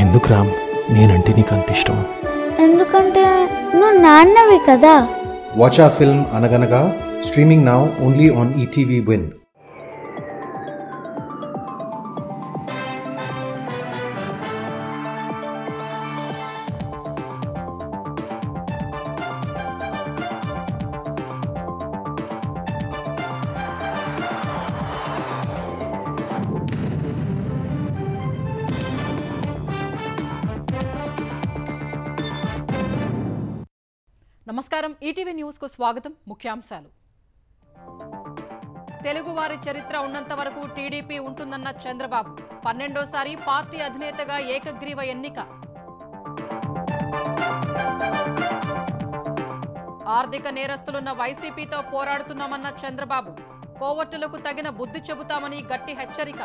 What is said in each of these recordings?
ఎందుకు రామ్ నేనంటే నీకు అంత ఇష్టం? ఎందుకంటే నువ్వు నాన్నవి కదా. Watch our film Anaganaga, streaming now only on ETV Win. నమస్కారం, ఈటీవీ న్యూస్ కు స్వాగతం. ముఖ్యాంశాలు. తెలుగువారి చరిత్ర ఉన్నంత వరకు టీడీపీ ఉంటుందన్న చంద్రబాబు. 12వ పార్టీ అధినేతగా ఏకగ్రీవ ఎన్నిక. ఆర్థిక నేరస్తులున్న వైసీపీతో పోరాడుతున్నామన్న చంద్రబాబు. కోవర్టులకు తగిన బుద్ధి చెబుతామని గట్టి హెచ్చరిక.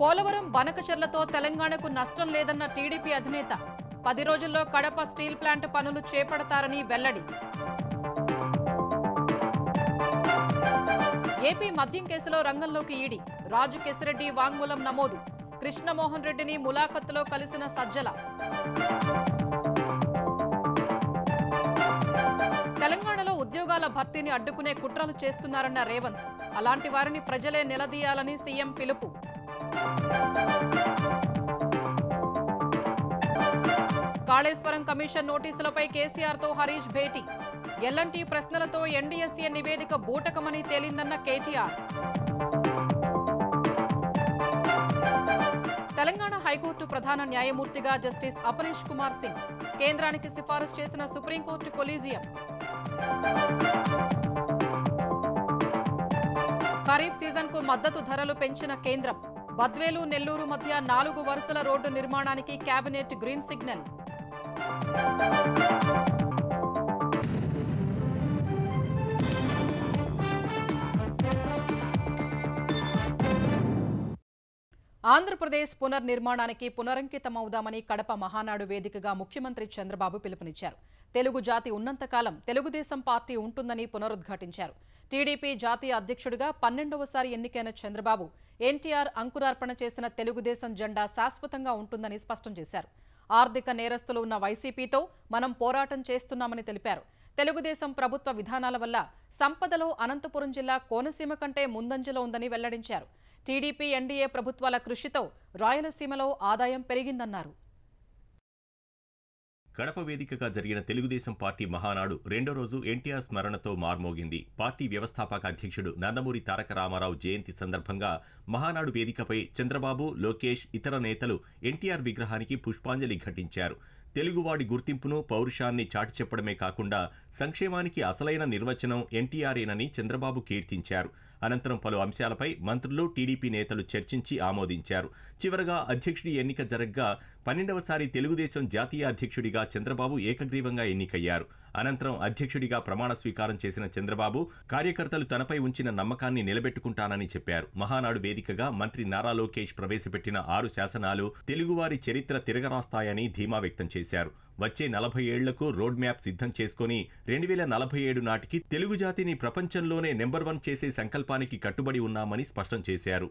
పోలవరం బనకచెర్లతో తెలంగాణకు నష్టం లేదన్న టీడీపీ అధినేత. 10 రోజుల్లో కడప స్టీల్ ప్లాంట్ పనులు చేపడతారని వెల్లడి. ఏపీ మద్యం కేసులో రంగంలోకి ఈడీ. రాజు కేసిరెడ్డి వాంగ్మూలం నమోదు. కృష్ణమోహన్ రెడ్డిని ములాఖత్తులో కలిసిన సజ్జల. తెలంగాణలో ఉద్యోగాల భర్తీని అడ్డుకునే కుట్రలు చేస్తున్నారన్న రేవంత్. అలాంటి వారిని ప్రజలే నిలదీయాలని సీఎం పిలుపు. కాళేశ్వరం కమిషన్ నోటీసులపై కేసీఆర్తో హరీష్ భేటీ. ఎల్ఎన్టీ ప్రశ్నలతో ఎన్డీఎస్ఏ నివేదిక బూటకమని తేలిందన్న కేటీఆర్. తెలంగాణ హైకోర్టు ప్రధాన న్యాయమూర్తిగా జస్టిస్ అపరేష్ కుమార్ సింగ్. కేంద్రానికి సిఫారసు చేసిన సుప్రీంకోర్టు కొలీజియం. ఖరీఫ్ సీజన్కు మద్దతు ధరలు పెంచిన కేంద్రం. బద్వేలు నెల్లూరు మధ్య 4 వరుసల రోడ్డు నిర్మాణానికి కేబినెట్ గ్రీన్ సిగ్నల్. ఆంధ్రప్రదేశ్ పునర్నిర్మాణానికి పునరంకితమవుదామని కడప మహానాడు వేదికగా ముఖ్యమంత్రి చంద్రబాబు పిలుపునిచ్చారు. తెలుగు జాతి ఉన్నంతకాలం తెలుగుదేశం పార్టీ ఉంటుందని పునరుద్ఘాటించారు. టీడీపీ జాతీయ అధ్యక్షుడిగా 12వ ఎన్నికైన చంద్రబాబు ఎన్టీఆర్ అంకురార్పణ చేసిన తెలుగుదేశం జెండా శాశ్వతంగా ఉంటుందని స్పష్టం చేశారు. ఆర్థిక నేరస్తులు ఉన్న వైసీపీతో మనం పోరాటం చేస్తున్నామని తెలిపారు. తెలుగుదేశం ప్రభుత్వ విధానాల వల్ల సంపదలో అనంతపురం జిల్లా కోనసీమ కంటే ముందంజలో ఉందని వెల్లడించారు. టీడీపీ ఎన్డీఏ ప్రభుత్వాల కృషితో రాయలసీమలో ఆదాయం పెరిగిందన్నారు. కడప వేదికగా జరిగిన తెలుగుదేశం పార్టీ మహానాడు 2వ రోజు ఎన్టీఆర్ స్మరణతో మార్మోగింది. పార్టీ వ్యవస్థాపక అధ్యక్షుడు నందమూరి తారక రామారావు జయంతి సందర్భంగా మహానాడు వేదికపై చంద్రబాబు, లోకేష్, ఇతర నేతలు ఎన్టీఆర్ విగ్రహానికి పుష్పాంజలి ఘటించారు. తెలుగువాడి గుర్తింపును, పౌరుషాన్ని చాటి చెప్పడమే కాకుండా సంక్షేమానికి అసలైన నిర్వచనం ఎన్టీఆర్ఏనని చంద్రబాబు కీర్తించారు. అనంతరం పలు అంశాలపై మంత్రులు, టీడీపీ నేతలు చర్చించి ఆమోదించారు. చివరగా అధ్యక్షుడి ఎన్నిక జరగ్గా 12వ తెలుగుదేశం జాతీయ అధ్యక్షుడిగా చంద్రబాబు ఏకగ్రీవంగా ఎన్నికయ్యారు. అనంతరం అధ్యక్షుడిగా ప్రమాణ స్వీకారం చేసిన చంద్రబాబు కార్యకర్తలు తనపై ఉంచిన నమ్మకాన్ని నిలబెట్టుకుంటానని చెప్పారు. మహానాడు వేదికగా మంత్రి నారా లోకేష్ ప్రవేశపెట్టిన 6 శాసనాలు తెలుగువారి చరిత్ర తిరగరాస్తాయని ధీమా వ్యక్తం చేశారు. వచ్చే 40 ఏళ్లకు రోడ్ మ్యాప్ సిద్ధం చేసుకుని 2047 నాటికి తెలుగు జాతిని ప్రపంచంలోనే నెంబర్ 1 చేసే సంకల్పానికి కట్టుబడి ఉన్నామని స్పష్టం చేశారు.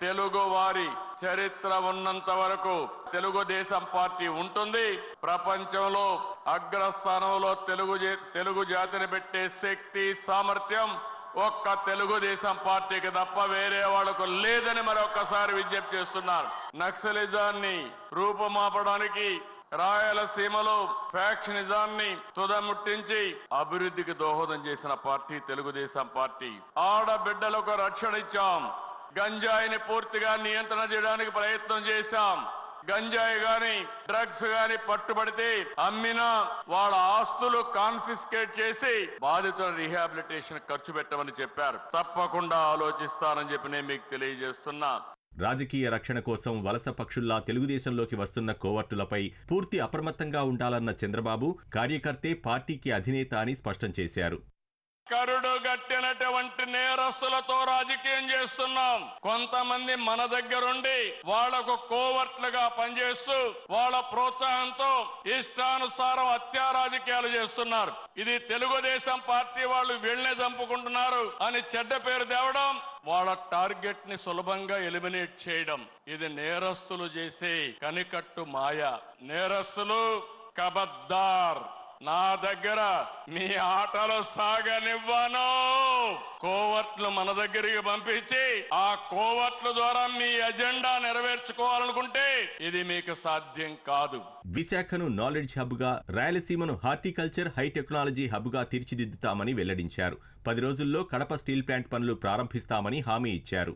తెలుగు వారి చరిత్ర ఉన్నంత వరకు తెలుగుదేశం పార్టీ ఉంటుంది. ప్రపంచంలో అగ్రస్థానంలో తెలుగు జాతిని పెట్టే శక్తి, సామర్థ్యం ఒక్క తెలుగుదేశం పార్టీకి తప్ప వేరే వాళ్లకు లేదని మరొకసారి విజ్ఞప్తి చేస్తున్నారు. నక్సలిజాన్ని రూపుమాపడానికి రాయలసీమలో ఫ్యాక్షనిజాన్ని తుదముట్టించి అభివృద్ధికి దోహదం చేసిన పార్టీ తెలుగుదేశం పార్టీ. ఆడబిడ్డలకు రక్షణ ఇచ్చాం. గంజాయిని పూర్తిగా నియంత్రణ చేయడానికి ప్రయత్నం చేశాం. గంజాయి గాని డ్రగ్స్ గాని పట్టుబడితే అమ్మినా వాళ్ళ ఆస్తులు కాన్ఫిస్కేట్ చేసి బాధితుల రీహాబిలిటేషన్ ఖర్చు పెట్టమని చెప్పారు. తప్పకుండా ఆలోచిస్తానని చెప్పి నేను మీకు తెలియజేస్తున్నా. రాజకీయ రక్షణ కోసం వలస పక్షుల్లా తెలుగుదేశంలోకి వస్తున్న కోవర్టులపై పూర్తి అప్రమత్తంగా ఉండాలన్న చంద్రబాబు కార్యకర్తే పార్టీకి అధినేత అని స్పష్టం చేశారు. కరుడు గట్టినటువంటి నేరస్తులతో రాజకీయం చేస్తున్నాం. కొంతమంది మన దగ్గరుండి వాళ్లకు కోవర్ట్లుగా పనిచేస్తూ వాళ్ళ ప్రోత్సాహంతో ఇష్టానుసారం హత్యా రాజకీయాలు చేస్తున్నారు. ఇది తెలుగుదేశం పార్టీ వాళ్ళు వీళ్ళనే చంపుకుంటున్నారు అని చెడ్డ పేరు తేవడం, వాళ్ళ టార్గెట్ ని సులభంగా ఎలిమినేట్ చేయడం, ఇది నేరస్తులు చేసే కనికట్టు మాయ. నేరస్తులు కబద్దార్, నా దగ్గర మీ ఆటలు సాగనివ్వను. కోవర్ట్లు మన దగ్గరికి పంపించి ఆ కోవర్ట్ల ద్వారా మీ ఎజెండా నెరవేర్చుకోవాలనుకుంటే ఇది మీకు సాధ్యం కాదు. విశాఖను నాలెడ్జ్ హబ్ గా, రాయలసీమను హార్టికల్చర్ హై టెక్నాలజీ హబ్ గా తీర్చిదిద్దుతామని వెల్లడించారు. 10 రోజుల్లో కడప స్టీల్ ప్లాంట్ పనులు ప్రారంభిస్తామని హామీ ఇచ్చారు.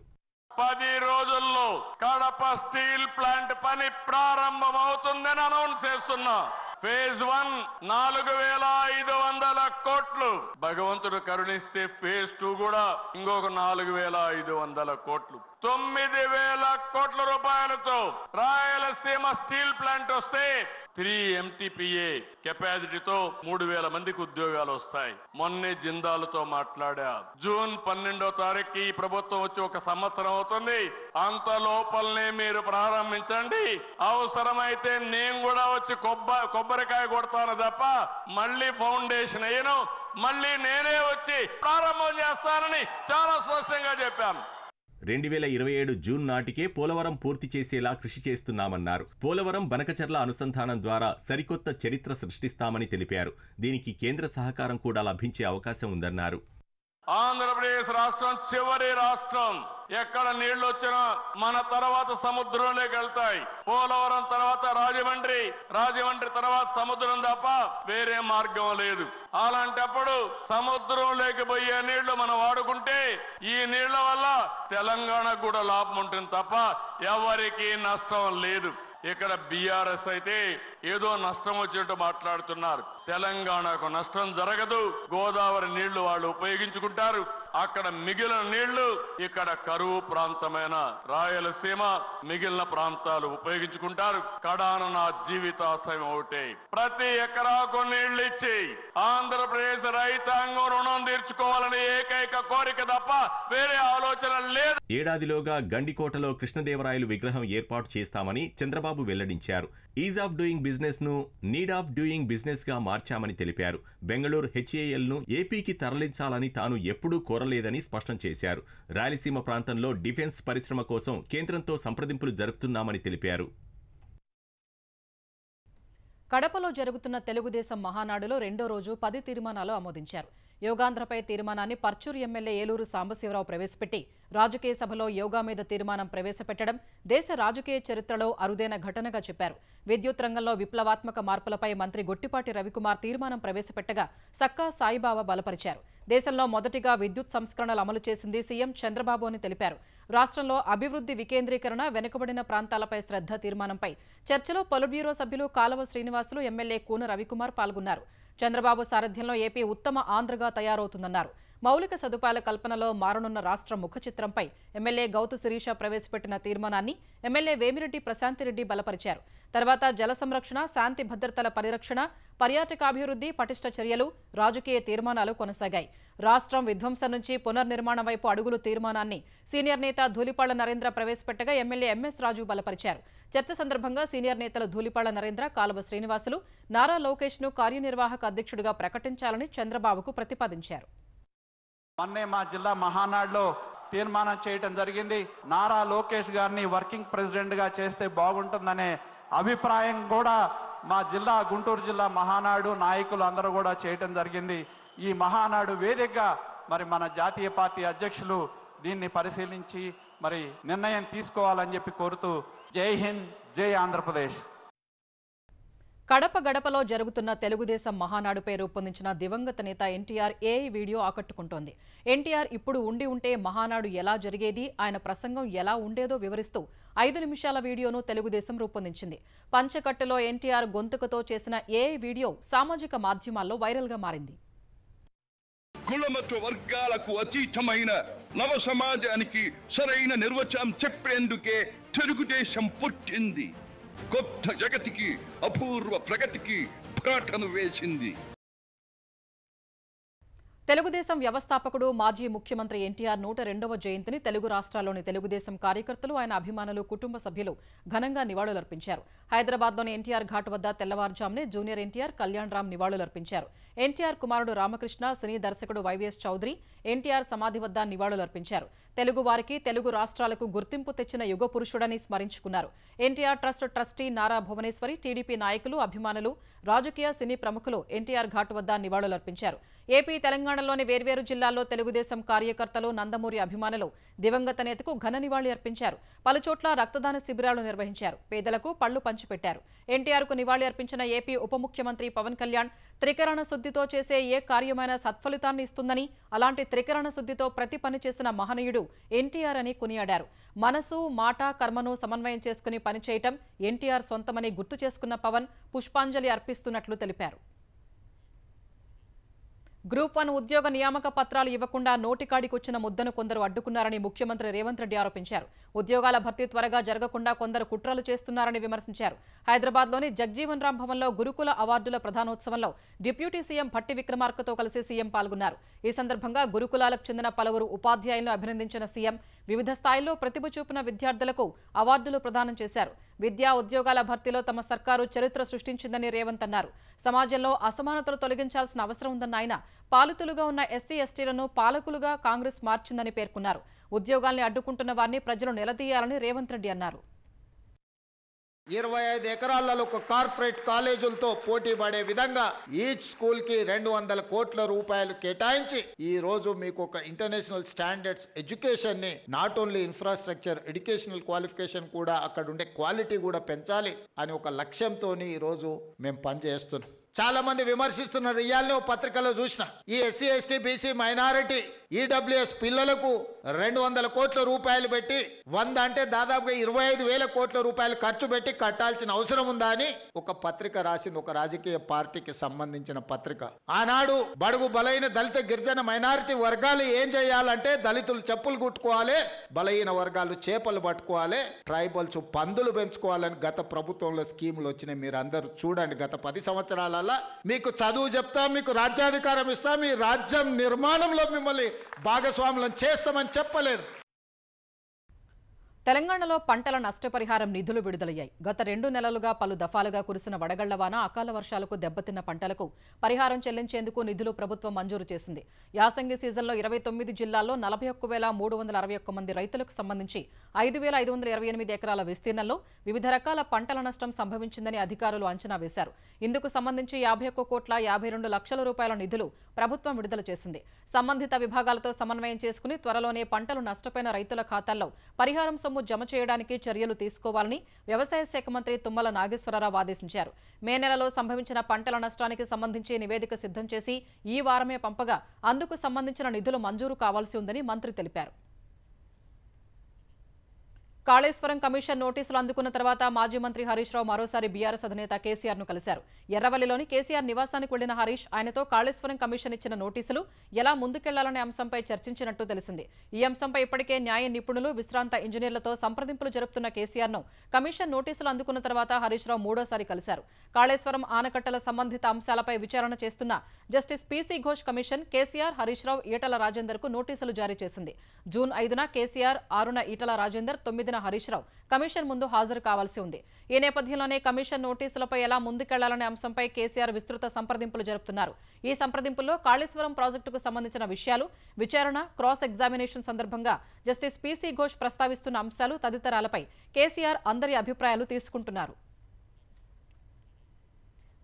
10 రోజుల్లో కడప స్టీల్ ప్లాంట్ పని ప్రారంభమవుతుందని అనౌన్స్ చేస్తున్నా. ఫేజ్ 1 4,500 కోట్లు. భగవంతుడు కరుణిస్తే ఫేజ్ 2 కూడా ఇంకొక 4,500 కోట్లు. 9,000 కోట్ల రూపాయలతో రాయలసీమ స్టీల్ ప్లాంట్ వస్తే 3 MTPA కెపాసిటీతో 3,000 మందికి ఉద్యోగాలు వస్తాయి. మొన్నే జిందాల్తో మాట్లాడా. జూన్ 12వ తారీఖు ఈ ప్రభుత్వం వచ్చి 1 సంవత్సరం అవుతుంది. అంత లోపలనే మీరు ప్రారంభించండి. అవసరమైతే నేను కూడా వచ్చి కొబ్బరికాయ కొడతాను తప్ప మళ్ళీ ఫౌండేషన్ అయ్యను, మళ్ళీ నేనే వచ్చి ప్రారంభం చేస్తానని చాలా స్పష్టంగా చెప్పాను. 2027 జూన్ నాటికే పోలవరం పూర్తి చేసేలా కృషి చేస్తున్నామన్నారు. పోలవరం బనకచర్ల అనుసంధానం ద్వారా సరికొత్త చరిత్ర సృష్టిస్తామని తెలిపారు. దీనికి కేంద్ర సహకారం కూడా లభించే అవకాశం ఉందన్నారు. ఆంధ్రప్రదేశ్ రాష్ట్రం చివరి రాష్ట్రం. ఎక్కడ నీళ్లు వచ్చినా మన తర్వాత సముద్రంలోకి వెళ్తాయి. పోలవరం తర్వాత రాజమండ్రి తర్వాత సముద్రం తప్ప వేరే మార్గం లేదు. అలాంటప్పుడు సముద్రంలోకి పోయే నీళ్లు మనం వాడుకుంటే ఈ నీళ్ల వల్ల తెలంగాణకు కూడా లాభం ఉంటుంది తప్ప ఎవరికి నష్టం లేదు. ఇక్కడ బీఆర్ఎస్ అయితే ఏదో నష్టం వచ్చినట్టు మాట్లాడుతున్నారు. తెలంగాణకు నష్టం జరగదు. గోదావరి నీళ్లు వాళ్ళు ఉపయోగించుకుంటారు. అక్కడ మిగిలిన నీళ్లు ఇక్కడ కరువు ప్రాంతమైన రాయలసీమ మిగిలిన ప్రాంతాలు ఉపయోగించుకుంటారు. కడాన నా జీవితాశయం ఒకటే, ప్రతి ఎకరాకు నీళ్లు ఇచ్చి ఆంధ్రప్రదేశ్ రైతాంగం రుణం తీర్చుకోవాలని ఏకైక కోరిక తప్ప వేరే ఆలోచన లేదు. ఏడాదిలోగా గండికోటలో కృష్ణదేవరాయలు విగ్రహం ఏర్పాటు చేస్తామని చంద్రబాబు వెల్లడించారు. ఈజ్ ఆఫ్ డూయింగ్ బిజినెస్ ను నీడ్ ఆఫ్ డూయింగ్ బిజినెస్ గా మార్చామని తెలిపారు. బెంగళూరు HAL ను ఏపీకి తరలించాలని తాను ఎప్పుడూ కోరలేదని స్పష్టం చేశారు. రాయలసీమ ప్రాంతంలో డిఫెన్స్ పరిశ్రమ కోసం కేంద్రంతో సంప్రదింపులు జరుపుతున్నామని తెలిపారు. కడపలో జరుగుతున్న తెలుగుదేశం మహానాడులో 2వ రోజు 10 తీర్మానాలు ఆమోదించారు. యోగాంధ్రపై తీర్మానాన్ని పర్చూరు ఎమ్మెల్యే ఏలూరు సాంబశివరావు ప్రవేశపెట్టి రాజకీయ సభలో యోగా మీద తీర్మానం ప్రవేశపెట్టడం దేశ రాజకీయ చరిత్రలో అరుదైన ఘటనగా చెప్పారు. విద్యుత్ రంగంలో విప్లవాత్మక మార్పులపై మంత్రి గొట్టిపాటి రవికుమార్ తీర్మానం ప్రవేశపెట్టగా సక్కా సాయిబాబా బలపరిచారు. దేశంలో మొదటిగా విద్యుత్ సంస్కరణలు అమలు చేసింది సీఎం చంద్రబాబు అని తెలిపారు. రాష్ట్రంలో అభివృద్ధి వికేంద్రీకరణ, వెనుకబడిన ప్రాంతాలపై శ్రద్ధ తీర్మానంపై చర్చలో పొలిట్ బ్యూరో సభ్యులు కాలవ శ్రీనివాసులు, ఎమ్మెల్యే కూన రవికుమార్ పాల్గొన్నారు. చంద్రబాబు సారథ్యంలో ఏపీ ఉత్తమ ఆంధ్రగా తయారవుతుందన్నారు. మౌలిక సదుపాయాల కల్పనలో మారనున్న రాష్ట్ర ముఖ చిత్రంపై ఎమ్మెల్యే గౌతు శిరీష ప్రవేశపెట్టిన తీర్మానాన్ని ఎమ్మెల్యే వేమిరెడ్డి ప్రశాంతిరెడ్డి బలపరిచారు. తర్వాత జల సంరక్షణ, శాంతి భద్రతల పరిరక్షణ, పర్యాటకాభివృద్ధి, పటిష్ట చర్యలు, రాజకీయ తీర్మానాలు కొనసాగాయి. రాష్ట్రం విధ్వంసం నుంచి పునర్నిర్మాణం వైపు అడుగులు తీర్మానాన్ని సీనియర్ నేత ధూళిపాళ్ల నరేంద్ర ప్రవేశపెట్టగా ఎమ్మెల్యే ఎంఎస్ రాజు బలపరిచారు. చర్చ సందర్భంగా సీనియర్ నేతలు ధూళిపాళ్ల నరేంద్ర, కాలువ శ్రీనివాసులు నారా లోకేష్ ను కార్యనిర్వాహక అధ్యక్షుడిగా ప్రకటించాలని చంద్రబాబుకు ప్రతిపాదించారు. మొన్నే మా జిల్లా మహానాడులో తీర్మానం చేయటం జరిగింది. నారా లోకేష్ గారిని వర్కింగ్ ప్రెసిడెంట్ గా చేస్తే బాగుంటుందనే అభిప్రాయం కూడా మా జిల్లా గుంటూరు జిల్లా మహానాడు నాయకులు అందరూ కూడా చేయటం జరిగింది. ఈ మహానాడు వేదికగా మరి మన జాతీయ పార్టీ అధ్యక్షులు దీన్ని పరిశీలించి మరి నిర్ణయం తీసుకోవాలని చెప్పి కోరుతూ జై హింద్, జై ఆంధ్రప్రదేశ్. కడప గడపలో జరుగుతున్న తెలుగుదేశం మహానాడుపై రూపొందించిన దివంగత నేత ఎన్టీఆర్ ఏఐ వీడియో ఆకట్టుకుంటోంది. ఎన్టీఆర్ ఇప్పుడు ఉంటే మహానాడు ఎలా జరిగేది, ఆయన ప్రసంగం ఎలా ఉండేదో వివరిస్తూ 5 నిమిషాల వీడియోను తెలుగుదేశం రూపొందించింది. పంచకట్టులో ఎన్టీఆర్ గొంతుకతో చేసిన ఏఐ వీడియో సామాజిక మాధ్యమాల్లో వైరల్గా మారింది. కులమత వర్గాలకు అతీతమైన నవ సమాజానికి సరైన నిర్వచనం చెప్పేందుకే తెలుగుదేశం పుట్టింది. కొత్త జగతికి, అపూర్వ ప్రగతికి బాటను వేసింది. తెలుగుదేశం వ్యవస్థాపకుడు మాజీ ముఖ్యమంత్రి ఎన్టీఆర్ 102వ జయంతిని తెలుగు రాష్ట్రాల్లోని తెలుగుదేశం కార్యకర్తలు ఆయన అభిమానులు కుటుంబ సభ్యులు ఘనంగా నివాళులర్పించారు. హైదరాబాద్లోని ఎన్టీఆర్ ఘాట్ వద్ద తెల్లవారుజామునే జూనియర్ ఎన్టీఆర్ కళ్యాణ్ రామ్ నివాళులర్పించారు. ఎన్టీఆర్ కుమారుడు రామకృష్ణ, సినీ దర్శకుడు వైవీఎస్ చౌదరి ఎన్టీఆర్ సమాధి వద్ద నివాళులర్పించారు. తెలుగు వారికి, తెలుగు రాష్ట్రాలకు గుర్తింపు తెచ్చిన యుగ పురుషుడని స్మరించుకున్నారు. ఎన్టీఆర్ ట్రస్ట్ ట్రస్టీ నారా భువనేశ్వరి, టీడీపీ నాయకులు, అభిమానులు, రాజకీయ, సినీ ప్రముఖులు ఎన్టీఆర్ ఘాట్ వద్ద నివాళులర్పించారు. ఏపీ, తెలంగాణలోని వేర్వేరు జిల్లాల్లో తెలుగుదేశం కార్యకర్తలు, నందమూరి అభిమానులు దివంగత నేతకు ఘన నివాళి అర్పించారు. పలుచోట్ల రక్తదాన శిబిరాలు నిర్వహించారు. పేదలకు పళ్లు పంచిపెట్టారు. ఎన్టీఆర్కు నివాళి అర్పించిన ఏపీ ఉప ముఖ్యమంత్రి పవన్ కళ్యాణ్ త్రికరణ శుద్ధితో చేసే ఏ కార్యమైనా సత్ఫలితాన్ని ఇస్తుందని, అలాంటి త్రికరణ శుద్ధితో ప్రతి పని చేసిన మహనీయుడు ఎన్టీఆర్ అని కొనియాడారు. మనసు, మాట, కర్మను సమన్వయం చేసుకుని పనిచేయటం ఎన్టీఆర్ సొంతమని గుర్తు చేసుకున్న పవన్ పుష్పాంజలి అర్పిస్తున్నట్లు తెలిపారు. గ్రూప్ 1 ఉద్యోగ నియామక పత్రాలు ఇవ్వకుండా నోటికాడికొచ్చిన ముద్దను కొందరు అడ్డుకున్నారని ముఖ్యమంత్రి రేవంత్ రెడ్డి ఆరోపించారు. ఉద్యోగాల భర్తీ త్వరగా జరగకుండా కొందరు కుట్రలు చేస్తున్నారని విమర్శించారు. హైదరాబాద్లోని జగ్జీవన్ రామ్ భవన్లో గురుకుల అవార్డుల ప్రధానోత్సవంలో డిప్యూటీ సీఎం భట్టి విక్రమార్కతో కలిసి సీఎం పాల్గొన్నారు. ఈ సందర్భంగా గురుకులాలకు చెందిన పలువురు ఉపాధ్యాయులను అభినందించిన సీఎం వివిధ స్థాయిల్లో ప్రతిభ చూపిన విద్యార్థులకు అవార్డులు ప్రదానం చేశారు. విద్యా, ఉద్యోగాల భర్తీలో తమ సర్కారు చరిత్ర సృష్టించిందని రేవంత్ అన్నారు. సమాజంలో అసమానతలు తొలగించాల్సిన అవసరం ఉందన్న ఆయన పాలితులుగా ఉన్న ఎస్సీ, ఎస్టీలను పాలకులుగా కాంగ్రెస్ మార్చిందని పేర్కొన్నారు. ఉద్యోగాల్ని అడ్డుకుంటున్న వారిని ప్రజలు నిలదీయాలని రేవంత్ రెడ్డి అన్నారు. 25 ఎకరాలలో ఒక కార్పొరేట్ కాలేజీలతో పోటీ పడే విధంగా ఈచ్ స్కూల్ కి 200 కోట్ల రూపాయలు కేటాయించి ఈ రోజు మీకు ఒక ఇంటర్నేషనల్ స్టాండర్డ్స్ ఎడ్యుకేషన్ ని, not only infrastructure, educational qualification కూడా, అక్కడ ఉండే క్వాలిటీ కూడా పెంచాలి అని ఒక లక్ష్యంతో ఈ రోజు మేము పనిచేస్తున్నాం. చాలా మంది విమర్శిస్తున్నారు. ఇయాలనే పత్రికలో చూసిన ఈ SC, ST, BC, minority, EWS పిల్లలకు 200 కోట్ల రూపాయలు పెట్టి 100 అంటే దాదాపుగా 25,000 కోట్ల రూపాయలు ఖర్చు పెట్టి కట్టాల్సిన అవసరం ఉందా అని ఒక పత్రిక రాసింది, ఒక రాజకీయ పార్టీకి సంబంధించిన పత్రిక. ఆనాడు బడుగు బలైన దళిత, గిరిజన, మైనారిటీ వర్గాలు ఏం చేయాలంటే దళితులు చెప్పులు కుట్టుకోవాలి, బలహీన వర్గాలు చేపలు పట్టుకోవాలి, ట్రైబల్స్ పందులు పెంచుకోవాలని గత ప్రభుత్వంలో స్కీములు వచ్చినాయి. మీరు అందరూ చూడండి. గత 10 సంవత్సరాల మీకు చదువు చెప్తాం, మీకు రాజ్యాధికారం ఇస్తాం, మీ రాజ్యం నిర్మాణంలో మిమ్మల్ని భాగస్వాములను చేస్తామని చెప్పలేదు. తెలంగాణలో పంటల నష్టపరిహారం నిధులు విడుదలయ్యాయి. గత 2 నెలలుగా పలు దఫాలుగా కురిసిన వడగళ్ల వాన, అకాల వర్షాలకు దెబ్బతిన్న పంటలకు పరిహారం చెల్లించేందుకు నిధులు ప్రభుత్వం మంజూరు చేసింది. యాసంగి సీజన్లో 29 జిల్లాల్లో 41,361 మంది రైతులకు సంబంధించి 5,528 ఎకరాల విస్తీర్ణంలో వివిధ రకాల పంటల నష్టం సంభవించిందని అధికారులు అంచనా వేశారు. ఇందుకు సంబంధించి 51,52 లక్షల రూపాయల నిధులు ప్రభుత్వం విడుదల చేసింది. సంబంధిత విభాగాలతో సమన్వయం చేసుకుని త్వరలోనే పంటలు నష్టపోయిన రైతుల ఖాతాల్లో పరిహారం సొమ్ము జమ చేయడానికి చర్యలు తీసుకోవాలని వ్యవసాయ శాఖ మంత్రి తుమ్మల నాగేశ్వరరావు ఆదేశించారు. మే నెలలో సంభవించిన పంటల నష్టానికి సంబంధించి నివేదిక సిద్ధం చేసి ఈ వారమే పంపగా అందుకు సంబంధించిన నిధులు మంజూరు కావాల్సి ఉందని మంత్రి తెలిపారు. కాళేశ్వరం కమిషన్ నోటీసులు అందుకున్న తర్వాత మాజీ మంత్రి హరీష్ రావు మరోసారి బీఆర్ఎస్ అధినేత కేసీఆర్ ను కలిశారు. ఎర్రవల్లిలోని కేసీఆర్ నివాసానికి వెళ్లిన హరీష్ ఆయనతో కాళేశ్వరం కమిషన్ ఇచ్చిన నోటీసులు ఎలా ముందుకెళ్లాలనే అంశంపై చర్చించినట్టు తెలిసింది. ఈ అంశంపై ఇప్పటికే న్యాయ నిపుణులు, విశ్రాంత ఇంజనీర్లతో సంప్రదింపులు జరుపుతున్న కేసీఆర్ ను కమిషన్ నోటీసులు అందుకున్న తర్వాత హరీష్ రావు మూడోసారి కలిశారు. కాళేశ్వరం ఆనకట్టల సంబంధిత అంశాలపై విచారణ చేస్తున్న justice PC Ghosh commission KCR, Harish Rao, Etela Rajender కు నోటీసులు జారీ చేసింది. జూన్ 5న కేసీఆర్, 6న ఈటల రాజేందర్, 9న హరీష్ రావు కమిషన్ ముందు హాజరు కావాల్సి ఉంది. ఈ నేపథ్యంలోనే కమిషన్ నోటీసులపై ఎలా ముందుకెళ్లాలనే అంశంపై కేసీఆర్ విస్తృత సంప్రదింపులు జరుపుతున్నారు. ఈ సంప్రదింపుల్లో కాళేశ్వరం ప్రాజెక్టుకు సంబంధించిన విషయాలు, విచారణ, క్రాస్ ఎగ్జామినేషన్ సందర్భంగా జస్టిస్ పీసీ ఘోష్ ప్రస్తావిస్తున్న అంశాలు తదితరాలపై కేసీఆర్ అందరి అభిప్రాయాలు తీసుకుంటున్నారు.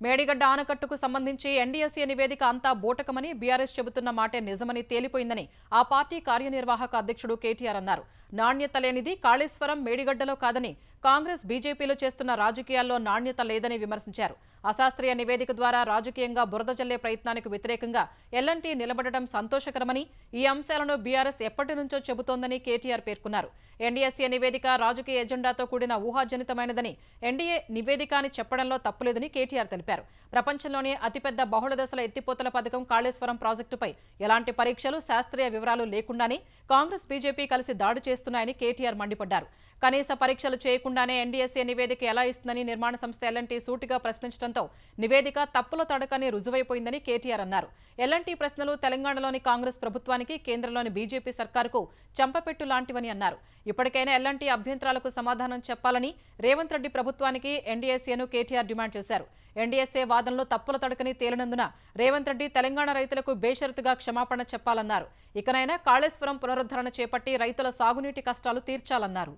మేడిగడ్డ ఆనకట్టుకు సంబంధించి ఎన్డీఎస్ఏ నివేదిక అంతా బోటకమని బీఆర్ఎస్ చెబుతున్న మాటే నిజమని తేలిపోయిందని ఆ పార్టీ కార్యనిర్వాహక అధ్యక్షుడు కేటీఆర్ అన్నారు. నాణ్యత లేనిది కాళేశ్వరం, మేడిగడ్డలో కాదని కాంగ్రెస్, బీజేపీలు చేస్తున్న రాజకీయాల్లో నాణ్యత లేదని విమర్శించారు. అశాస్త్రీయ నివేదిక ద్వారా రాజకీయంగా బురద జల్లే ప్రయత్నానికి వ్యతిరేకంగా ఎల్ఎన్టీ నిలబడటం సంతోషకరమని, ఈ అంశాలను బీఆర్ఎస్ ఎప్పటి నుంచో చెబుతోందని కేటీఆర్ పేర్కొన్నారు. ఎన్డీఎస్ఏ నివేదిక రాజకీయ ఎజెండాతో కూడిన ఊహాజనితమైనదని, ఎన్డీఏ నివేదిక అని చెప్పడంలో తప్పులేదని కేటీఆర్ తెలిపారు. ప్రపంచంలోనే అతిపెద్ద బహుళ దశల ఎత్తిపోతల పథకం కాళేశ్వరం ప్రాజెక్టుపై ఎలాంటి పరీక్షలు, శాస్త్రీయ వివరాలు లేకుండానే కాంగ్రెస్, బీజేపీ కలిసి దాడి చేస్తున్నాయని కేటీఆర్ మండిపడ్డారు. కనీస పరీక్షలు చేయకుండా లేకుండానే ఎన్డీఎస్ఏ నివేదిక ఎలా ఇస్తుందని నిర్మాణ సంస్థ ఎల్ఎన్టీ సూటిగా ప్రశ్నించడంతో నివేదిక తప్పుల తడకని రుజువైపోయిందని కేటీఆర్ అన్నారు. ఎల్ఎన్టీ ప్రశ్నలు తెలంగాణలోని కాంగ్రెస్ ప్రభుత్వానికి, కేంద్రంలోని బీజేపీ సర్కారుకు చంపపెట్టు లాంటివని అన్నారు. ఇప్పటికైనా ఎల్ఎన్టీ అభ్యంతరాలకు సమాధానం చెప్పాలని రేవంత్ రెడ్డి ప్రభుత్వానికి ఎన్డీఎస్ఏను కేటీఆర్ డిమాండ్ చేశారు. ఎన్డీఎస్ఏ వాదనలో తప్పుల తడకని తేలినందున రేవంత్ రెడ్డి తెలంగాణ రైతులకు బేషరతుగా క్షమాపణ చెప్పాలన్నారు. ఇకనైనా కాళేశ్వరం పునరుద్ధరణ చేపట్టి రైతుల సాగునీటి కష్టాలు తీర్చాలన్నారు.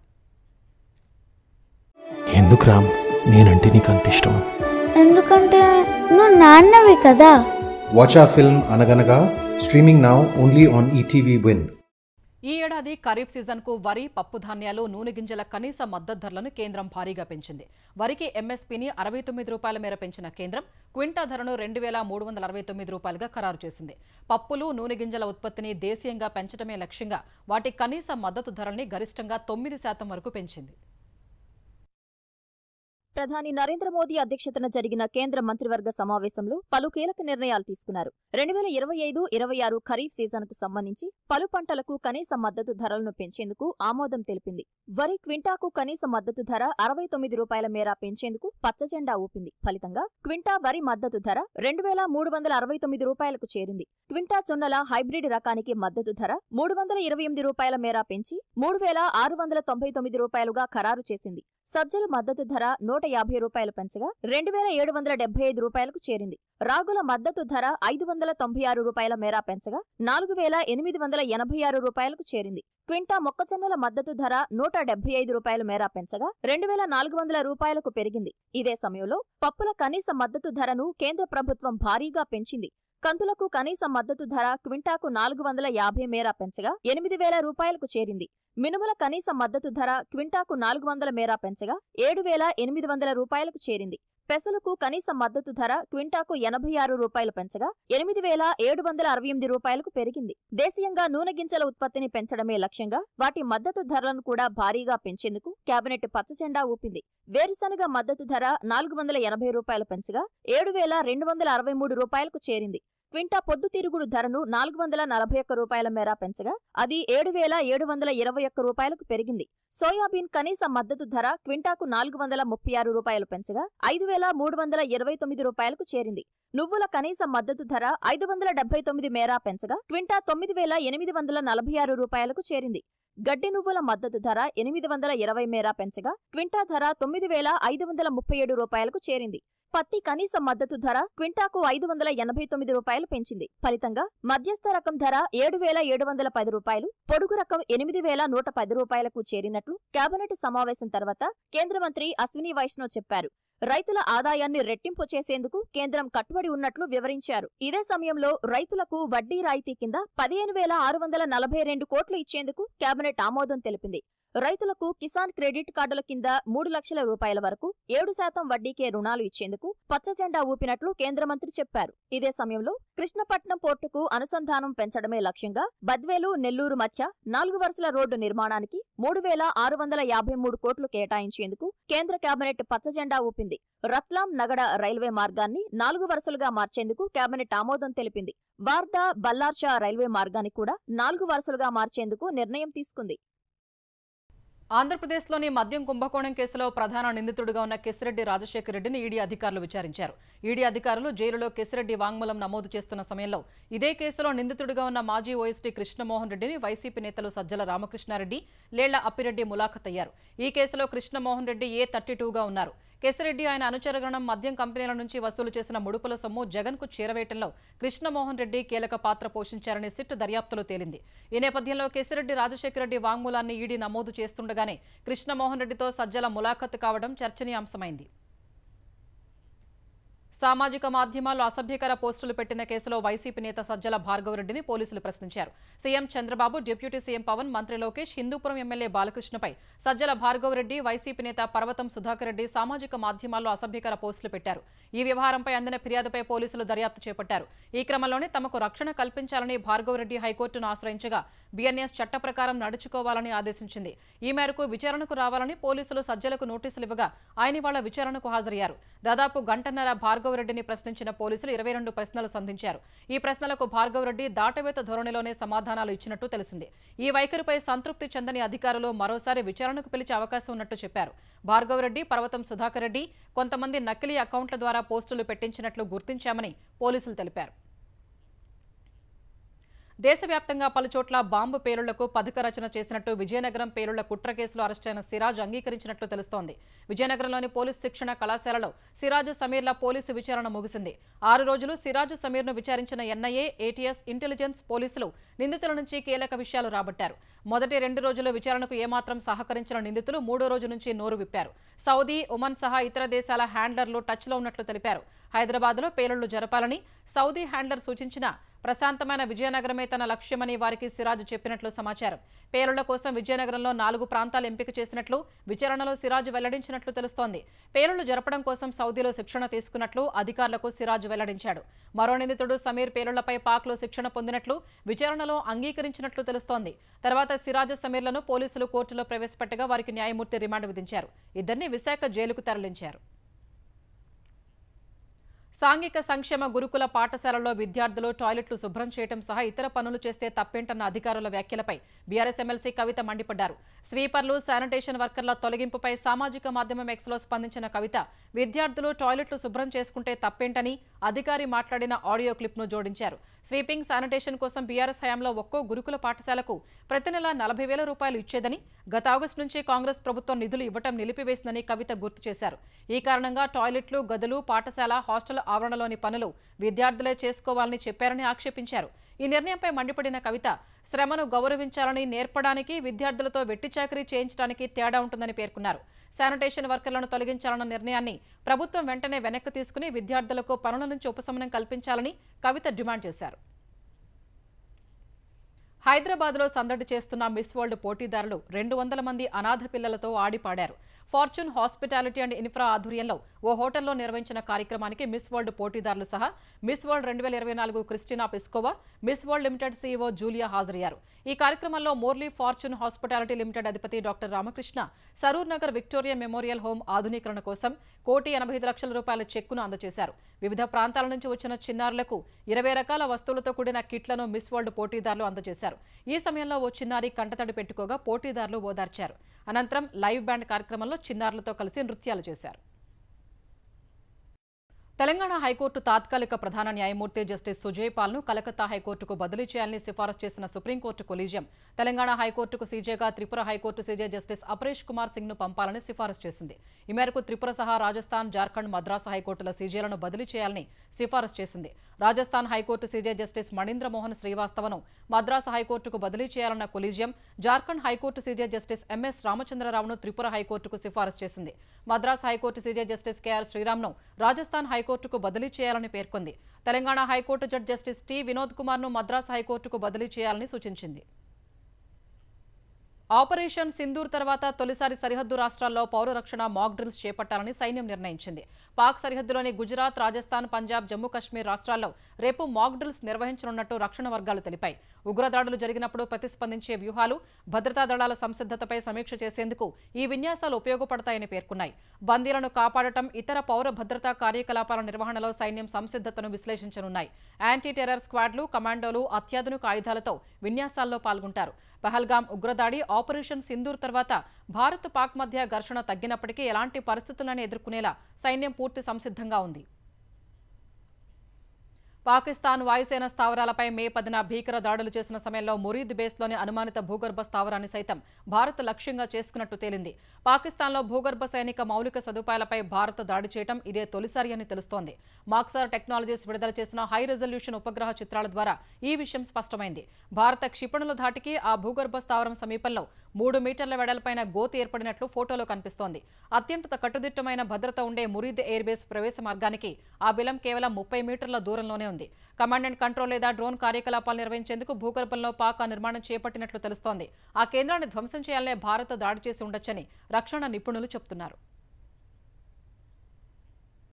ఎందుకు రామ్ నేనంటే నీకు అంత ఇష్టం? ఎందుకంటే నువ్వు నాన్నవి కదా. Watch our film Anaganaga, streaming now only on ETV Win. ఈ ఏడాది ఖరీఫ్ సీజన్కు వరి, పప్పు ధాన్యాలు, నూనె గింజల కనీస మద్దతు ధరలను కేంద్రం భారీగా పెంచింది. వరికి ఎంఎస్పీని 69 రూపాయల మేర పెంచిన కేంద్రం క్వింటా ధరను 2369 రూపాయలుగా ఖరారు చేసింది. పప్పులు, నూనె గింజల ఉత్పత్తిని దేశీయంగా పెంచడమే లక్ష్యంగా వాటి కనీస మద్దతు ధరల్ని గరిష్టంగా 9% వరకు పెంచింది. ప్రధాని నరేంద్ర మోదీ అధ్యక్షతన జరిగిన కేంద్ర మంత్రివర్గ సమావేశంలో పలు కీలక నిర్ణయాలు తీసుకున్నారు. 2025-26 ఖరీఫ్ సీజన్కు సంబంధించి పలు పంటలకు కనీస మద్దతు ధరలను పెంచేందుకు ఆమోదం తెలిపింది. వరి క్వింటాకు కనీస మద్దతు ధర 69 రూపాయల మేర పెంచేందుకు పచ్చజెండా ఊపింది. ఫలితంగా క్వింటా వరి మద్దతు ధర 2369 రూపాయలకు చేరింది. క్వింటా జొన్నల హైబ్రిడ్ రకానికి మద్దతు ధర 328 రూపాయల మేర పెంచి 3699 రూపాయలుగా ఖరారు చేసింది. సజ్జల మద్దతు ధర 150 రూపాయలు పెంచగా 2775 రూపాయలకు చేరింది. రాగుల మద్దతు ధర 596 రూపాయల మేర పెంచగా 4886 రూపాయలకు చేరింది. క్వింటా మొక్కజొన్నల మద్దతు ధర 175 రూపాయల మేర పెంచగా 2400 రూపాయలకు పెరిగింది. ఇదే సమయంలో పప్పుల కనీస మద్దతు ధరను కేంద్ర ప్రభుత్వం భారీగా పెంచింది. కందులకు కనీస మద్దతు ధర క్వింటాకు 450 మేర పెంచగా 8000 రూపాయలకు చేరింది. మినుముల కనీస మద్దతు ధర క్వింటాకు 400 మేర పెంచగా 7800 రూపాయలకు చేరింది. పెసలకు కనీస మద్దతు ధర క్వింటాకు 86 రూపాయలు పెంచగా 8768 రూపాయలకు పెరిగింది. దేశీయంగా నూనె గింజల ఉత్పత్తిని పెంచడమే లక్ష్యంగా వాటి మద్దతు ధరలను కూడా భారీగా పెంచేందుకు కేబినెట్ పచ్చజెండా ఊపింది. వేరుశనగ మద్దతు ధర 480 రూపాయలు పెంచగా 7263 రూపాయలకు చేరింది. క్వింటా పొద్దుతిరుగుడు ధరను 441 రూపాయల మేర పెంచగా అది 7721 రూపాయలకు పెరిగింది. సోయాబీన్ కనీస మద్దతు ధర క్వింటాకు 436 రూపాయలు పెంచగా 5329 రూపాయలకు చేరింది. నువ్వుల కనీస మద్దతు ధర 579 మేర పెంచగా క్వింటా 9846 రూపాయలకు చేరింది. గడ్డి నువ్వుల మద్దతు ధర 820 మేర పెంచగా క్వింటా ధర 9537 రూపాయలకు చేరింది. పత్తి కనీస మద్దతు ధర క్వింటాకు 589 రూపాయలు పెంచింది. ఫలితంగా మధ్యస్థ రకం ధర 7710 రూపాయలు, పొడుగు రకం 8110 రూపాయలకు చేరినట్లు కేబినెట్ సమావేశం తర్వాత కేంద్ర మంత్రి అశ్విని వైష్ణవ్ చెప్పారు. రైతుల ఆదాయాన్ని రెట్టింపు చేసేందుకు కేంద్రం కట్టుబడి ఉన్నట్లు వివరించారు. ఇదే సమయంలో రైతులకు వడ్డీ రాయితీ కింద 15,642 కోట్లు ఇచ్చేందుకు కేబినెట్ ఆమోదం తెలిపింది. రైతులకు కిసాన్ క్రెడిట్ కార్డుల కింద 3 లక్షల రూపాయల వరకు 7% వడ్డీకే రుణాలు ఇచ్చేందుకు పచ్చజెండా ఊపినట్లు కేంద్ర మంత్రి చెప్పారు. ఇదే సమయంలో కృష్ణపట్నం పోర్టుకు అనుసంధానం పెంచడమే లక్ష్యంగా బద్వేలు, నెల్లూరు మధ్య 4 వరుసల రోడ్డు నిర్మాణానికి 3653 కోట్లు కేటాయించేందుకు కేంద్ర కేబినెట్ పచ్చజెండా ఊపింది. రత్లాం నగడ రైల్వే మార్గాన్ని 4 వరుసలుగా మార్చేందుకు కేబినెట్ ఆమోదం తెలిపింది. వార్దా, బల్లార్షా రైల్వే మార్గాన్ని కూడా 4 వరుసలుగా మార్చేందుకు నిర్ణయం తీసుకుంది. ఆంధ్రప్రదేశ్లోని మద్యం కుంభకోణం కేసులో ప్రధాన నిందితుడిగా ఉన్న కెసిరెడ్డి రాజశేఖర్ రెడ్డిని ఈడీ అధికారులు విచారించారు. ఈడీ అధికారులు జైలులో కెసిరెడ్డి వాంగ్మూలం నమోదు చేస్తున్న సమయంలో ఇదే కేసులో నిందితుడిగా ఉన్న మాజీ ఓఎస్టీ కృష్ణమోహన్ రెడ్డిని వైసీపీ నేతలు సజ్జల రామకృష్ణారెడ్డి, లేళ్ల అప్పిరెడ్డి ములాఖతయ్యారు. ఈ కేసులో కృష్ణమోహన్ రెడ్డి A32గా ఉన్నారు. కెసిరెడ్డి ఆయన అనుచరగణం మద్యం కంపెనీల నుంచి వసూలు చేసిన ముడుపుల సొమ్ము జగన్కు చేరవేయటంలో కృష్ణమోహన్ రెడ్డి కీలక పాత్ర పోషించారని సిట్ దర్యాప్తులో తేలింది. ఈ నేపథ్యంలో కెసిరెడ్డి రాజశేఖర రెడ్డి వాంగ్మూలాన్ని ఈడీ నమోదు చేస్తుండగానే కృష్ణమోహన్ రెడ్డితో సజ్జల ములాఖత్ కావడం చర్చనీయాంశమైంది. సామాజిక మాధ్యమాల్లో అసభ్యకర పోస్టులు పెట్టిన కేసులో వైసీపీ నేత సజ్జల భార్గవరెడ్డిని పోలీసులు ప్రశ్నించారు. CM Chandrababu, deputy CM Pavan, మంత్రి లోకేష్, హిందూపురం ఎమ్మెల్యే బాలకృష్ణపై సజ్జల భార్గవరెడ్డి, వైసీపీ నేత పర్వతం సుధాకర్ రెడ్డి సామాజిక మాధ్యమాల్లో అసభ్యకర పోస్టులు పెట్టారు. ఈ వ్యవహారంపై అందిన ఫిర్యాదుపై పోలీసులు దర్యాప్తు చేపట్టారు. ఈ క్రమంలోనే తమకు రక్షణ కల్పించాలని భార్గవరెడ్డి హైకోర్టును ఆశ్రయించగా బీఎన్ఎస్ చట్ట ప్రకారం నడుచుకోవాలని ఆదేశించింది. ఈ మేరకు విచారణకు రావాలని పోలీసులు సజ్జలకు నోటీసులు ఇవ్వగా ఆయన ఇవాళ విచారణకు హాజరయ్యారు. దాదాపు గంటన్నర భార్గవ భార్గవరెడ్డిని ప్రశ్నించిన పోలీసులు 22 ప్రశ్నలు సంధించారు. ఈ ప్రశ్నలకు భార్గవరెడ్డి దాటవేత ధోరణిలోనే సమాధానాలు ఇచ్చినట్టు తెలిసింది. ఈ వైఖరిపై సంతృప్తి చెందని అధికారులు మరోసారి విచారణకు పిలిచే అవకాశం ఉన్నట్టు చెప్పారు. భార్గవరెడ్డి, పర్వతం సుధాకర్ రెడ్డి కొంతమంది నకిలీ అకౌంట్ల ద్వారా పోస్టులు పెట్టించినట్లు గుర్తించామని పోలీసులు తెలిపారు. దేశవ్యాప్తంగా పలుచోట్ల బాంబు పేలుళ్లకు పథక రచన చేసినట్టు విజయనగరం పేలుళ్ల కుట్ర కేసులో అరెస్టైన సిరాజ్ అంగీకరించినట్లు తెలుస్తోంది. విజయనగరంలోని పోలీసు శిక్షణ కళాశాలలో సిరాజ్, సమీర్ల పోలీసు విచారణ ముగిసింది. 6 రోజులు సిరాజ్, సమీర్ను విచారించిన ఎన్ఐఏ, ఏటీఎస్, ఇంటెలిజెన్స్ పోలీసులు నిందితుల నుంచి కీలక విషయాలు రాబట్టారు. మొదటి 2 రోజుల విచారణకు ఏమాత్రం సహకరించిన నిందితులు 3వ రోజు నుంచి నోరు విప్పారు. సౌదీ, ఒమన్ సహా ఇతర దేశాల హ్యాండ్లర్లు టచ్లో ఉన్నట్లు తెలిపారు. హైదరాబాద్లో పేలుళ్లు జరపాలని సౌదీ హ్యాండ్లర్ సూచించిన ప్రశాంతమైన విజయనగరమే తన లక్ష్యమని వారికి సిరాజ్ చెప్పినట్లు సమాచారం. పేలుళ్ల కోసం విజయనగరంలో 4 ప్రాంతాలు ఎంపిక చేసినట్లు విచారణలో సిరాజ్ వెల్లడించినట్లు తెలుస్తోంది. పేలుళ్లు జరపడం కోసం సౌదీలో శిక్షణ తీసుకున్నట్లు అధికారులకు సిరాజ్ వెల్లడించాడు. మరో నిందితుడు సమీర్ పేలుళ్లపై పాక్లో శిక్షణ పొందినట్లు విచారణలో అంగీకరించినట్లు తెలుస్తోంది. తర్వాత సిరాజ్, సమీర్లను పోలీసులు కోర్టులో ప్రవేశపెట్టగా వారికి న్యాయమూర్తి రిమాండ్ విధించారు. ఇద్దరిని విశాఖ జైలుకు తరలించారు. సాంఘిక సంక్షేమ గురుకుల పాఠశాలల్లో విద్యార్థులు టాయిలెట్లు శుభ్రం చేయడం సహా ఇతర పనులు చేస్తే తప్పేంటన్న అధికారుల వ్యాఖ్యలపై బీఆర్ఎస్ ఎమ్మెల్సీ కవిత మండిపడ్డారు. స్వీపర్లు, శానిటేషన్ వర్కర్ల తొలగింపుపై సామాజిక మాధ్యమం ఎక్స్లో స్పందించిన కవిత విద్యార్థులు టాయిలెట్లు శుభ్రం చేసుకుంటే తప్పేంటని అధికారి మాట్లాడిన ఆడియో క్లిప్ను జోడించారు. స్వీపింగ్, శానిటేషన్ కోసం బీఆర్ఎస్ హయాంలో ఒక్కో గురుకుల పాఠశాలకు ప్రతి నెల 40,000 రూపాయలు ఇచ్చేదని, గత ఆగస్టు నుంచి కాంగ్రెస్ ప్రభుత్వం నిధులు ఇవ్వటం నిలిపివేసిందని కవిత గుర్తు చేశారు. ఈ కారణంగా టాయిలెట్లు, గదులు, పాఠశాల, హాస్టల్ ఆవరణలోని పనులు విద్యార్థులే చేసుకోవాలని చెప్పారని ఆక్షేపించారు. ఈ నిర్ణయంపై మండిపడిన కవిత శ్రమను గౌరవించాలని, నేర్పడానికి, విద్యార్థులతో వెట్టిచాకరీ చేయించడానికి తేడా ఉంటుందని పేర్కొన్నారు. శానిటేషన్ వర్కర్లను తొలగించాలన్న నిర్ణయాన్ని ప్రభుత్వం వెంటనే వెనక్కి తీసుకుని విద్యార్థులకు పనుల నుంచి ఉపశమనం కల్పించాలని కవిత డిమాండ్ చేశారు. హైదరాబాద్లో సందడి చేస్తున్న మిస్ వరల్డ్ పోటీదారులు 200 మంది అనాథ పిల్లలతో ఆడిపాడారు. ఫార్చ్యూన్ హాస్పిటాలిటీ అండ్ ఇన్ఫ్రా ఆధ్వర్యంలో ఓ హోటల్లో నిర్వహించిన కార్యక్రమానికి మిస్ వరల్డ్ పోటీదారులు సహా miss world 2024 Christina Pliskova, miss world limited CEO Julia హాజరయ్యారు. ఈ కార్యక్రమంలో మోర్లీ ఫార్చ్యూన్ హాస్పిటాలిటీ లిమిటెడ్ అధిపతి doctor Ramakrishna Saroor Nagar Victoria memorial home ఆధునీకరణ కోసం 1,85,00,000 రూపాయల చెక్కును అందజేశారు. వివిధ ప్రాంతాల నుంచి వచ్చిన చిన్నారులకు 20 రకాల వస్తువులతో కూడిన కిట్లను మిస్ వరల్డ్ పోటీదారులు అందజేశారు. ఈ సమయంలో ఓ చిన్నారి కంటతడి పెట్టుకోగా పోటీదారులు ఓదార్చారు. అనంతరం లైవ్ బ్యాండ్ కార్యక్రమంలో చిన్నారులతో కలిసి నృత్యాలు చేశారు. తెలంగాణ హైకోర్టు తాత్కాలిక ప్రధాన న్యాయమూర్తి జస్టిస్ సుజయ్ పాల్ను కలకత్తా హైకోర్టుకు బదిలీ చేయాలని సిఫారసు చేసిన సుప్రీంకోర్టు కొలీజియం తెలంగాణ హైకోర్టుకు సీజేగా Tripura high court CJ justice Aparesh Kumar సింగ్ను పంపాలని సిఫారసు చేసింది. ఈ మేరకు త్రిపుర సహా రాజస్థాన్, జార్ఖండ్, మద్రాసు హైకోర్టుల సీజేలను బదిలీ చేయాలని సిఫారసు చేసింది. Rajasthan high court CJ justice Manindra Mohan శ్రీవాస్తవను మద్రాసు హైకోర్టుకు బదిలీ చేయాలన్న collegium Jharkhand high court CJ justice M S రామచంద్రరావును త్రిపుర హైకోర్టుకు సిఫారసు చేసింది. Madras high court CJ justice K R శ్రీరామ్ను రాజస్థాన్ హైకోర్టుకు బదిలీ చేయాలని పేర్కొంది. Telangana high court judge justice T Vinod కుమార్ను మద్రాసు హైకోర్టుకు బదిలీ చేయాలని సూచించింది. ఆపరేషన్ సింధూర్ తర్వాత తొలిసారి సరిహద్దు రాష్ట్రాల్లో పౌర రక్షణ మాక్ డ్రిల్స్ చేపట్టాలని సైన్యం నిర్ణయించింది. పాక్ సరిహద్దులోని గుజరాత్, రాజస్థాన్, పంజాబ్, జమ్మూ కశ్మీర్ రాష్ట్రాల్లో రేపు మాక్ డ్రిల్స్ నిర్వహించనున్నట్టు రక్షణ వర్గాలు తెలిపాయి. ఉగ్రదాడులు జరిగినప్పుడు ప్రతిస్పందించే వ్యూహాలు, భద్రతా దళాల సంసిద్ధతపై సమీక్ష చేసేందుకు ఈ విన్యాసాలు ఉపయోగపడతాయని పేర్కొన్నాయి. బందీలను కాపాడటం, ఇతర పౌర భద్రతా కార్యకలాపాల నిర్వహణలో సైన్యం సంసిద్ధతను విశ్లేషించనున్నాయి. యాంటీ టెర్రర్ స్క్వాడ్లు, కమాండోలు అత్యాధునిక ఆయుధాలతో విన్యాసాల్లో పాల్గొంటారు. పహల్గాం ఉగ్రదాడి, ఆపరేషన్ సింధూర్ తర్వాత భారత్, పాక్ మధ్య ఘర్షణ తగ్గినప్పటికీ ఎలాంటి పరిస్థితులను ఎదుర్కొనేలా సైన్యం పూర్తి సంసిద్ధంగా ఉంది. పాకిస్తాన్ వాయుసేన స్థావరాలపై మే 10న భీకర దాడులు చేసిన సమయంలో మురీద్ బేస్లోని అనుమానిత భూగర్భ స్థావరాన్ని సైతం భారత్ లక్ష్యంగా చేసుకున్నట్టు తేలింది. పాకిస్తాన్లో భూగర్భ సైనిక మౌలిక సదుపాయాలపై భారత్ దాడి చేయడం ఇదే తొలిసారి అని తెలుస్తోంది. మాక్సార్ టెక్నాలజీస్ విడుదల చేసిన హై రెజల్యూషన్ ఉపగ్రహ చిత్రాల ద్వారా ఈ విషయం స్పష్టమైంది. భారత క్షిపణుల ధాటికి ఆ భూగర్భ స్థావరం సమీపంలో 3 మీటర్ల వెడల్పైన గోతి ఏర్పడినట్లు ఫోటోలో కనిపిస్తోంది. అత్యంత కట్టుదిట్టమైన భద్రత ఉండే మురీద్ ఎయిర్ బేస్ ప్రవేశ మార్గానికి ఆ బిలం కేవలం 30 మీటర్ల దూరంలోనే ఉంది. కమాండ్ అండ్ కంట్రోల్ లేదా డ్రోన్ కార్యకలాపాలు నిర్వహించేందుకు భూగర్భంలో పాక్ నిర్మాణం చేపట్టినట్లు తెలుస్తోంది. ఆ కేంద్రాన్ని ధ్వంసం చేయాలనే భారత్ దాడి చేసి ఉండొచ్చని రక్షణ నిపుణులు చెబుతున్నారు.